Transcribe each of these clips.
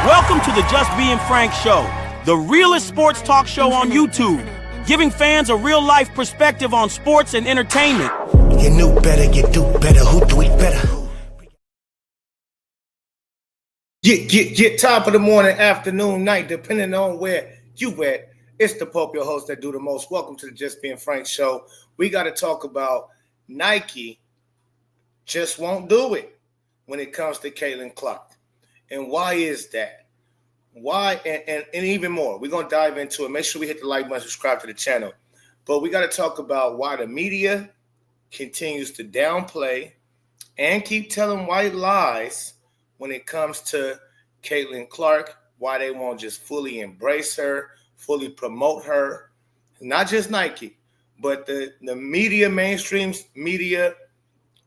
Welcome to the Just Being Frank Show, the realest sports talk show on YouTube, giving fans a real-life perspective on sports and entertainment. You knew better, you do better. Who do it better? Top of the morning, afternoon, night, depending on where you at. It's the Pope, your host that do the most. Welcome to the Just Being Frank Show. We got to talk about Nike just won't do it when it comes to Caitlin Clark. And why is that? Why? And even more. We're going to dive into it. Make sure we hit the like button, subscribe to the channel. But we got to talk about why the media continues to downplay and keep telling white lies when it comes to Caitlin Clark, why they won't just fully embrace her, fully promote her. Not just Nike, but the media, mainstream media,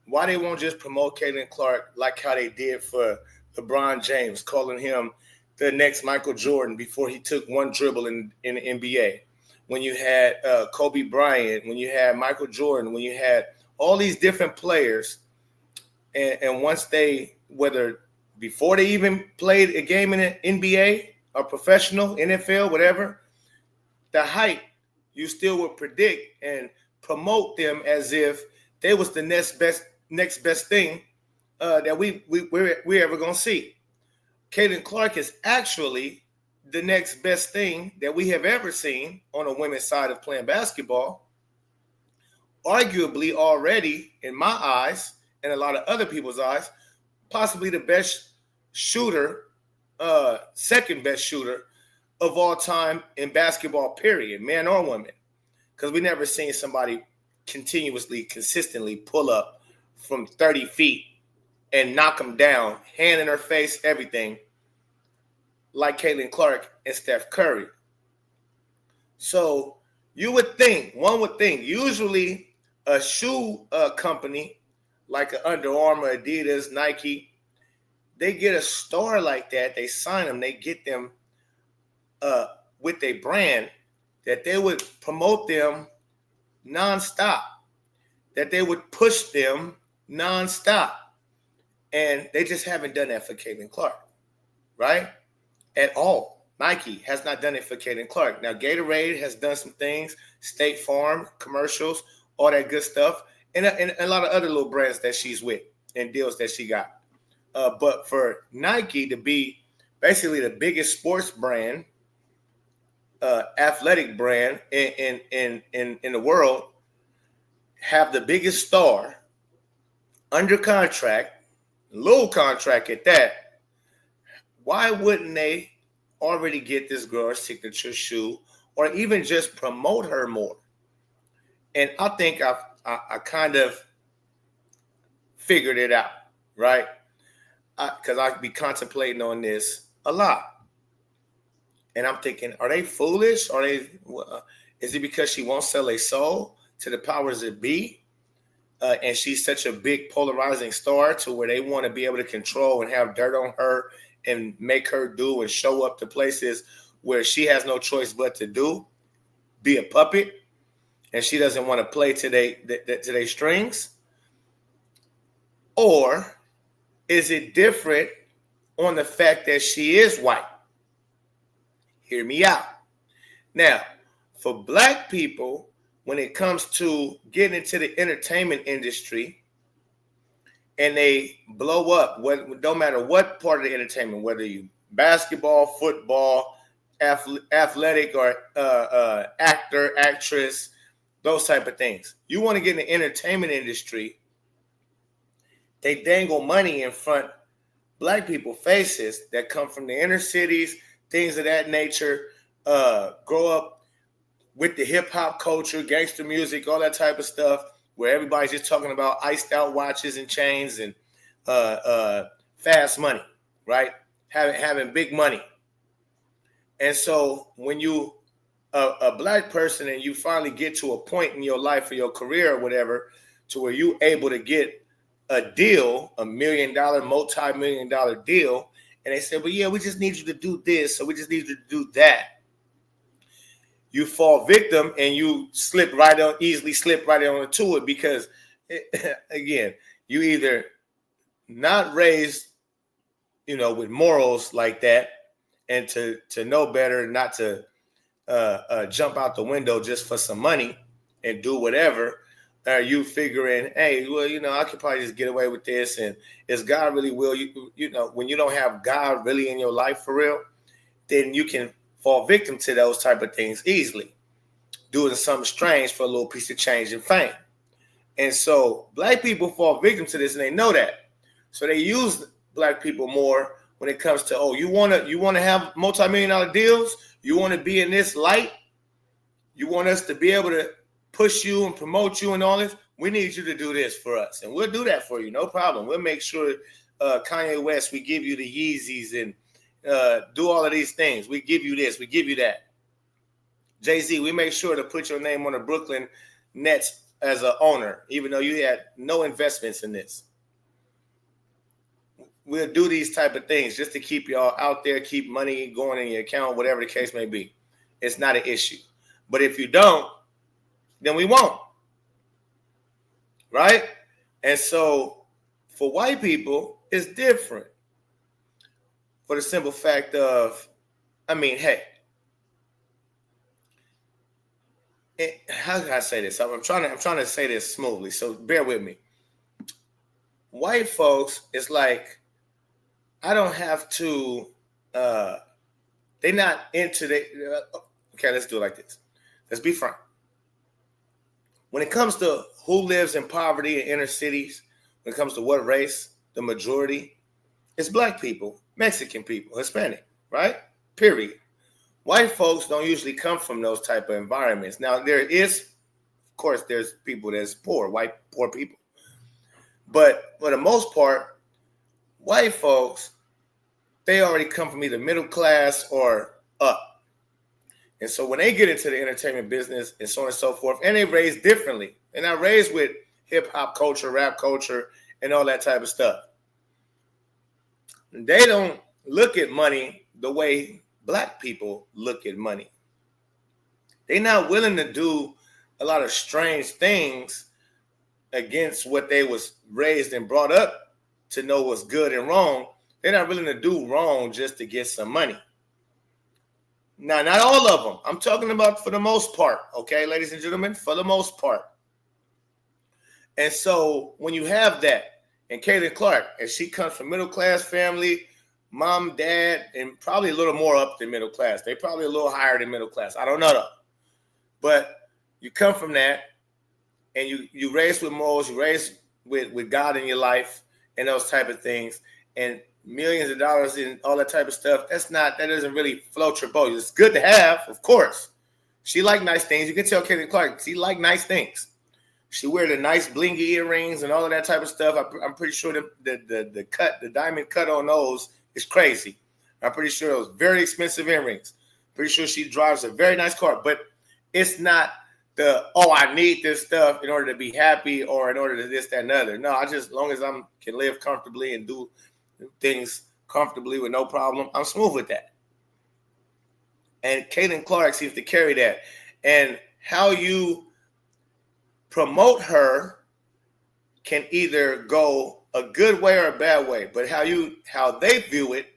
why they won't just promote Caitlin Clark like how they did for LeBron James, calling him the next Michael Jordan before he took one dribble in the NBA. When you had Kobe Bryant, when you had Michael Jordan, when you had all these different players, and once they, whether before they even played a game in the NBA or professional, NFL, whatever, the hype, you still would predict and promote them as if they was the next best thing that we're ever going to see. Caitlin Clark is actually the next best thing that we have ever seen on a women's side of playing basketball. Arguably already, in my eyes, and a lot of other people's eyes, possibly the best shooter, second best shooter of all time in basketball, period, man or woman. Because we never seen somebody continuously, consistently pull up from 30 feet and knock them down, hand in her face, everything, like Caitlin Clark and Steph Curry. So one would think, usually a shoe company like an Under Armour, Adidas, Nike, they get a star like that, they sign them, they get them with a brand, that they would promote them nonstop, that they would push them nonstop. And they just haven't done that for Caitlin Clark, right? At all. Nike has not done it for Caitlin Clark. Now, Gatorade has done some things, State Farm, commercials, all that good stuff, and a lot of other little brands that she's with and deals that she got. But for Nike to be basically the biggest sports brand, athletic brand in the world, have the biggest star under contract, low contract at that, why wouldn't they already get this girl a signature shoe or even just promote her more? And I think I kind of figured it out, right? Because I be contemplating on this a lot. And I'm thinking, are they foolish? Is it because she won't sell a soul to the powers that be? And she's such a big polarizing star to where they want to be able to control and have dirt on her and make her do and show up to places where she has no choice but to be a puppet, and she doesn't want to play to their strings? Or is it different on the fact that she is white? Hear me out. Now, for black people, when it comes to getting into the entertainment industry and they blow up, no matter what part of the entertainment, whether you basketball, football, athletic, or actor, actress, those type of things. You want to get in the entertainment industry, they dangle money in front black people faces that come from the inner cities, things of that nature, grow up with the hip hop culture, gangster music, all that type of stuff, where everybody's just talking about iced out watches and chains and fast money, right? Having big money. And so when you a black person and you finally get to a point in your life or your career or whatever, to where you're able to get a deal, $1 million, multi-million-dollar deal, and they say, well, yeah, we just need you to do this, so we just need you to do that. You fall victim and you easily slip right onto it because, again, you either not raised, with morals like that, and to know better, not to jump out the window just for some money and do whatever. Are you figuring, hey, well, I could probably just get away with this, and is God really will? When you don't have God really in your life for real, then you can fall victim to those type of things easily, doing something strange for a little piece of change and fame. And so black people fall victim to this, and they know that. So they use black people more when it comes to, you want to have multi-million-dollar deals? You want to be in this light? You want us to be able to push you and promote you and all this? We need you to do this for us, and we'll do that for you, no problem. We'll make sure Kanye West, we give you the Yeezys and do all of these things. We give you this, we give you that. Jay-Z, we make sure to put your name on the Brooklyn Nets as an owner, even though you had no investments in this. We'll do these type of things just to keep y'all out there, keep money going in your account, whatever the case may be. It's not an issue. But if you don't, then we won't. Right? And so for white people, it's different. For the simple fact of, hey, how can I say this? I'm trying to say this smoothly, so bear with me. White folks, it's like, I don't have to, they're not into the, okay, let's do it like this. Let's be frank. When it comes to who lives in poverty in inner cities, when it comes to what race, the majority, it's black people, Mexican people, Hispanic, right? Period. White folks don't usually come from those type of environments. Now, there is, of course, there's people that's poor, white, poor people. But for the most part, white folks, they already come from either middle class or up. And so when they get into the entertainment business and so on and so forth, and they raised differently. They're not raised with hip hop culture, rap culture, and all that type of stuff. They don't look at money the way black people look at money. They're not willing to do a lot of strange things against what they was raised and brought up to know what's good and wrong. They're not willing to do wrong just to get some money. Now, not all of them. I'm talking about for the most part, okay, ladies and gentlemen, for the most part. And so when you have that, and Caitlin Clark, and she comes from middle-class family, mom, dad, and probably a little more up than middle class. They probably a little higher than middle class. I don't know, though. But you come from that, and you raised with morals, you raised with God in your life, and those type of things, and millions of dollars and all that type of stuff. That doesn't really float your boat. It's good to have, of course. She like nice things. You can tell Caitlin Clark, she like nice things. She wear the nice blingy earrings and all of that type of stuff. I'm pretty sure the diamond cut on those is crazy. I'm pretty sure those very expensive earrings. Pretty sure she drives a very nice car, but it's not I need this stuff in order to be happy or in order to this, that, and the other. No, as long as I can live comfortably and do things comfortably with no problem, I'm smooth with that. And Caitlin Clark seems to carry that. And how you promote her can either go a good way or a bad way. But how they view it,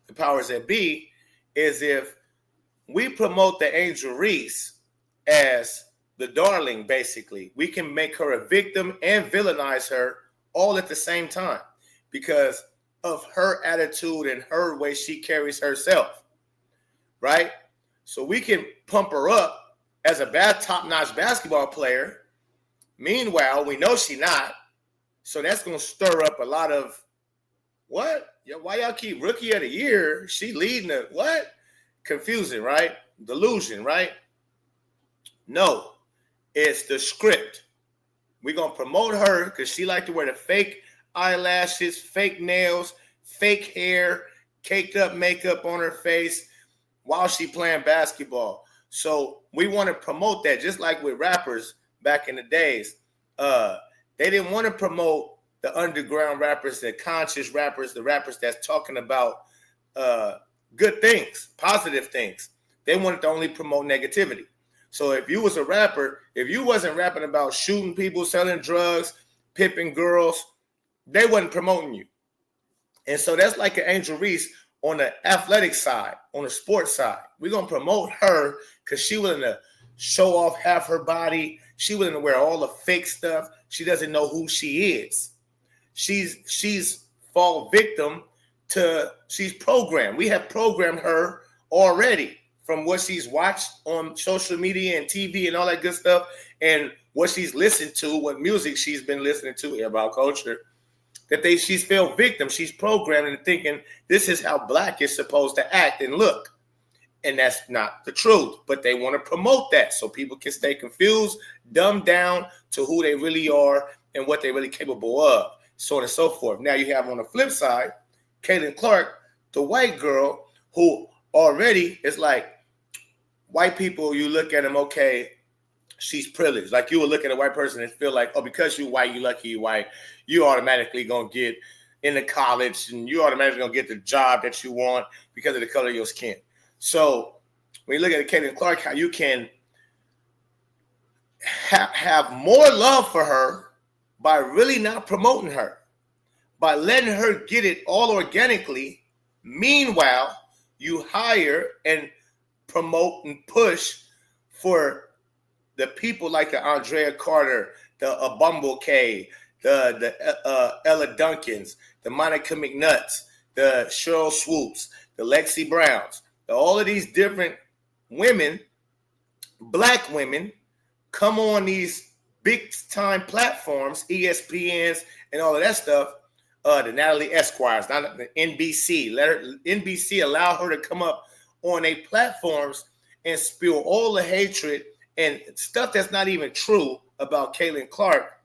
the powers that be, is if we promote the Angel Reese as the darling, basically, we can make her a victim and villainize her all at the same time because of her attitude and her way she carries herself, right? So we can pump her up as a top-notch basketball player. Meanwhile, we know she's not. So that's going to stir up a lot of, what? Why y'all keep Rookie of the Year? She leading the, what? Confusing, right? Delusion, right? No, it's the script. We're going to promote her because she like to wear the fake eyelashes, fake nails, fake hair, caked up makeup on her face while she playing basketball. So we want to promote that, just like with rappers back in the days. They didn't want to promote the underground rappers, the conscious rappers, the rappers that's talking about good things, positive things. They wanted to only promote negativity. So if you was a rapper, if you wasn't rapping about shooting people, selling drugs, pimping girls, they wasn't promoting you. And so that's like an Angel Reese on the athletic side, on the sports side. We're going to promote her because she willing to show off half her body. She willing to wear all the fake stuff. She doesn't know who she is. She's fall victim to, she's programmed. We have programmed her already from what she's watched on social media and TV and all that good stuff, and what she's listened to, what music she's been listening to about culture, that she's fell victim. She's programmed into thinking this is how Black is supposed to act and look. And that's not the truth, but they want to promote that so people can stay confused, dumbed down to who they really are and what they're really capable of, so on and so forth. Now you have on the flip side, Caitlin Clark, the white girl, who already is like, white people, you look at them, okay, she's privileged. Like you would look at a white person and feel like, oh, because you're white, you lucky you're white, you automatically going to get into college and you automatically going to get the job that you want because of the color of your skin. So when you look at Caitlin Clark, how you can have more love for her by really not promoting her, by letting her get it all organically. Meanwhile, you hire and promote and push for the people like the Andrea Carter, the Bumble K, the Ella Duncans, the Monica McNutts, the Cheryl Swoops, the Lexi Browns. All of these different women, Black women, come on these big time platforms, ESPNs and all of that stuff. The Natalie Esquires, not the NBC. NBC allow her to come up on a platforms and spew all the hatred and stuff that's not even true about Caitlin Clark.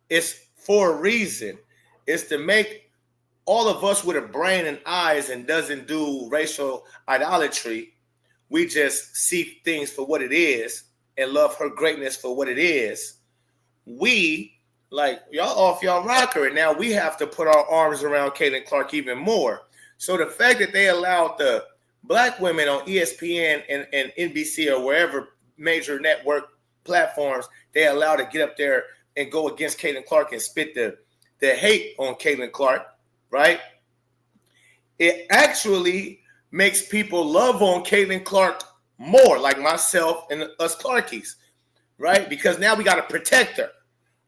It's for a reason. It's to make all of us with a brain and eyes and doesn't do racial idolatry. We just see things for what it is and love her greatness for what it is. We, like, y'all off y'all rocker, and now we have to put our arms around Caitlin Clark even more. So the fact that they allowed the Black women on ESPN and NBC or wherever major network platforms, they allow to get up there and go against Caitlin Clark and spit the hate on Caitlin Clark, right? It actually makes people love on Caitlin Clark more, like myself and us Clarkies, right? Because now we got to protect her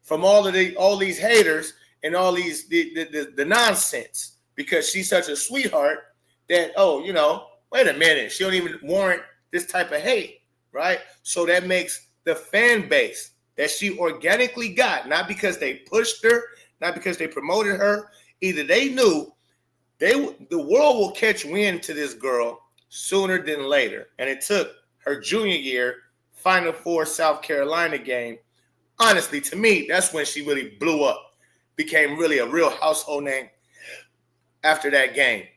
from all these haters and all these the nonsense, because she's such a sweetheart that, oh, you know, wait a minute, she don't even warrant this type of hate, right? So that makes the fan base that she organically got, not because they pushed her, not because they promoted her, either they knew the world will catch wind to this girl sooner than later. And it took her junior year, Final Four South Carolina game. Honestly, to me, that's when she really blew up, became really a real household name after that game.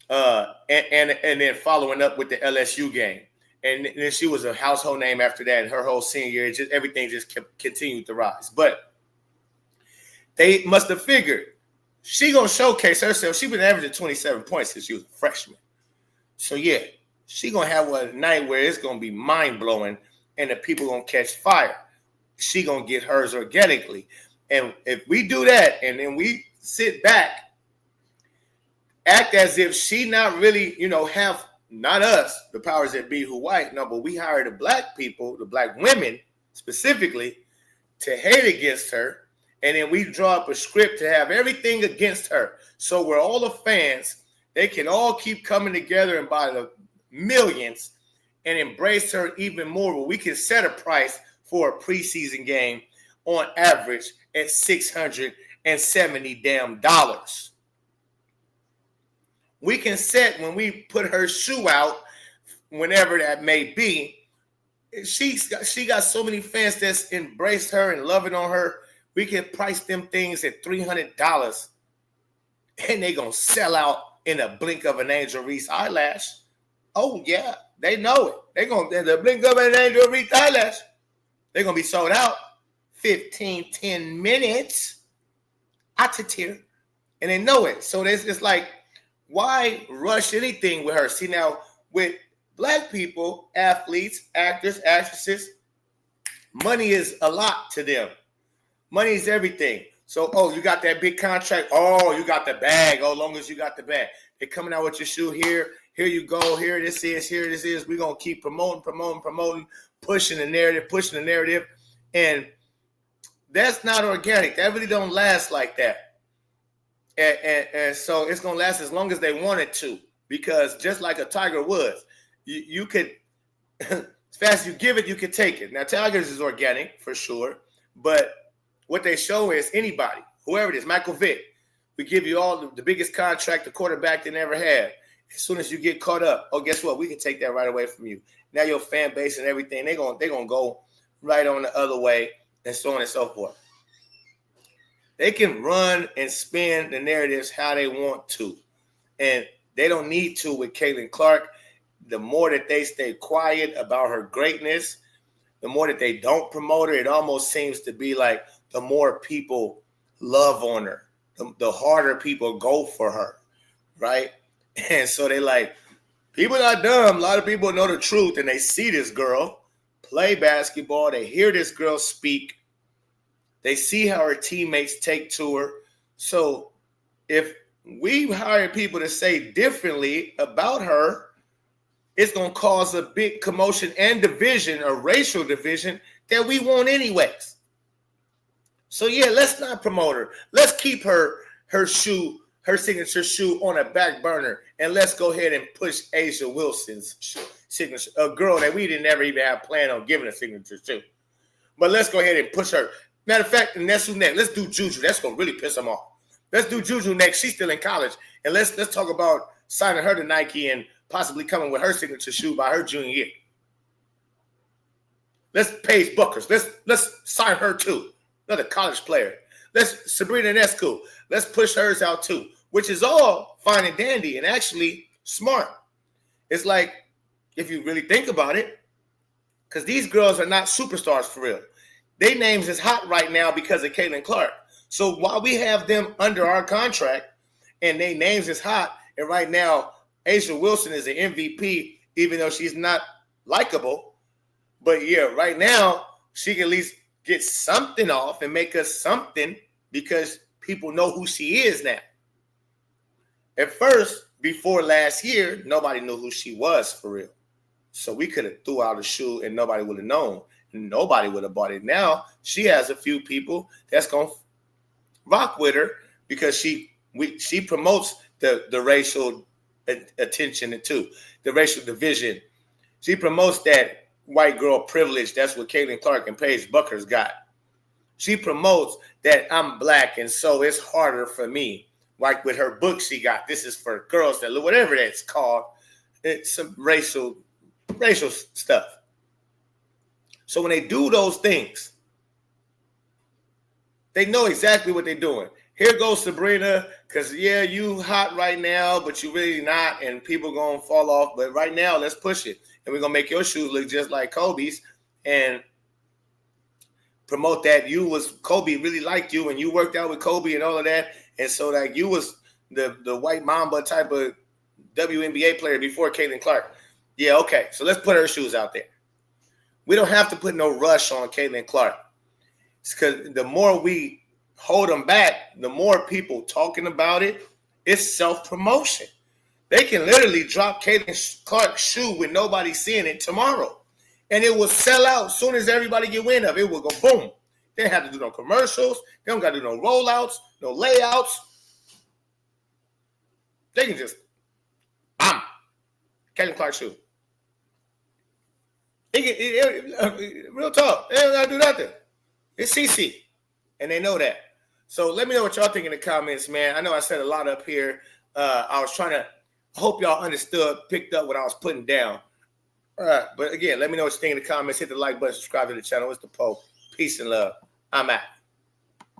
And then following up with the LSU game. And then she was a household name after that. And her whole senior year, everything just continued to rise. But they must have figured she going to showcase herself. She been averaging 27 points since she was a freshman. So, yeah, she going to have a night where it's going to be mind-blowing and the people going to catch fire. She going to get hers organically. And if we do that and then we sit back, act as if she not really, you know, have not us, the powers that be who white, no, but we hire the Black people, the Black women specifically, to hate against her. And then we draw up a script to have everything against her. So where all the fans, they can all keep coming together and by the millions and embrace her even more. But we can set a price for a preseason game on average at $670 damn dollars. We can set, when we put her shoe out, whenever that may be, she got so many fans that's embraced her and loving on her. We can price them things at $300, and they gonna sell out in a blink of an Angel Reese eyelash. Oh yeah, they know it. They gonna in the blink of an Angel Reese eyelash. They're gonna be sold out 10 minutes. And they know it. So it's like, why rush anything with her? See, now with Black people, athletes, actors, actresses, money is a lot to them. Money is everything. So, oh, you got that big contract. Oh, you got the bag. Oh, long as you got the bag. They're coming out with your shoe here. Here you go. Here this is. Here this is. We're going to keep promoting, pushing the narrative. And that's not organic. That really don't last like that. And so it's going to last as long as they want it to. Because just like a Tiger Woods, you could, as fast as you give it, you can take it. Now, Tigers is organic for sure. But what they show is anybody, whoever it is, Michael Vick, we give you all the biggest contract the quarterback they never had. As soon as you get caught up, oh, guess what? We can take that right away from you. Now your fan base and everything, they're gonna go right on the other way, and so on and so forth. They can run and spin the narratives how they want to. And they don't need to with Caitlin Clark. The more that they stay quiet about her greatness, the more that they don't promote her, it almost seems to be like the more people love on her, the harder people go for her, right? And so they like, people are dumb. A lot of people know the truth, and they see this girl play basketball. They hear this girl speak. They see how her teammates take to her. So if we hire people to say differently about her, it's going to cause a big commotion and division, a racial division that we want anyways. So, yeah, let's not promote her. Let's keep her signature shoe on a back burner, and let's go ahead and push A'ja Wilson's signature, a girl that we didn't ever even have planned on giving a signature to. But let's go ahead and push her. Matter of fact, and that's who next. Let's do Juju. That's going to really piss them off. Let's do Juju next. She's still in college. And let's talk about signing her to Nike and possibly coming with her signature shoe by her junior year. Let's Paige Buckers. Let's sign her too. Another college player. Let's Sabrina Ionescu. Let's push hers out too, which is all fine and dandy and actually smart. It's like, if you really think about it, because these girls are not superstars for real. Their names is hot right now because of Caitlin Clark. So while we have them under our contract and their names is hot, and right now A'ja Wilson is an MVP, even though she's not likable. But yeah, right now she can at least get something off and make us something because people know who she is now. At first, before last year, nobody knew who she was for real. So we could have threw out a shoe and nobody would have known. Nobody would have bought it. Now she has a few people that's going to rock with her because she promotes the racial attention too, the racial division. She promotes that white girl privilege. That's what Caitlin Clark and Paige Buckers got. She promotes that I'm black and so it's harder for me. Like with her book she got, this is for girls that whatever that's called. It's some racial stuff. So when they do those things, they know exactly what they're doing. Here goes Sabrina, because, yeah, you hot right now, but you really not, and people going to fall off. But right now, let's push it. And we're going to make your shoes look just like Kobe's and promote that Kobe really liked you, and you worked out with Kobe and all of that. And so, like, you was the white mamba type of WNBA player before Caitlin Clark. Yeah, okay, so let's put her shoes out there. We don't have to put no rush on Caitlin Clark. It's because the more we hold them back, the more people talking about it. It's self-promotion. They can literally drop Caitlin Clark's shoe with nobody seeing it tomorrow. And it will sell out as soon as everybody get wind of it. It will go boom. They don't have to do no commercials. They don't got to do no rollouts, no layouts. They can just, Caitlin Clark's shoe. Real talk. They don't got to do nothing. It's CC. And they know that. So let me know what y'all think in the comments, man. I know I said a lot up here. I hope y'all understood, picked up what I was putting down. But again, let me know what you think in the comments. Hit the like button, subscribe to the channel. It's the Pope. Peace and love. I'm out.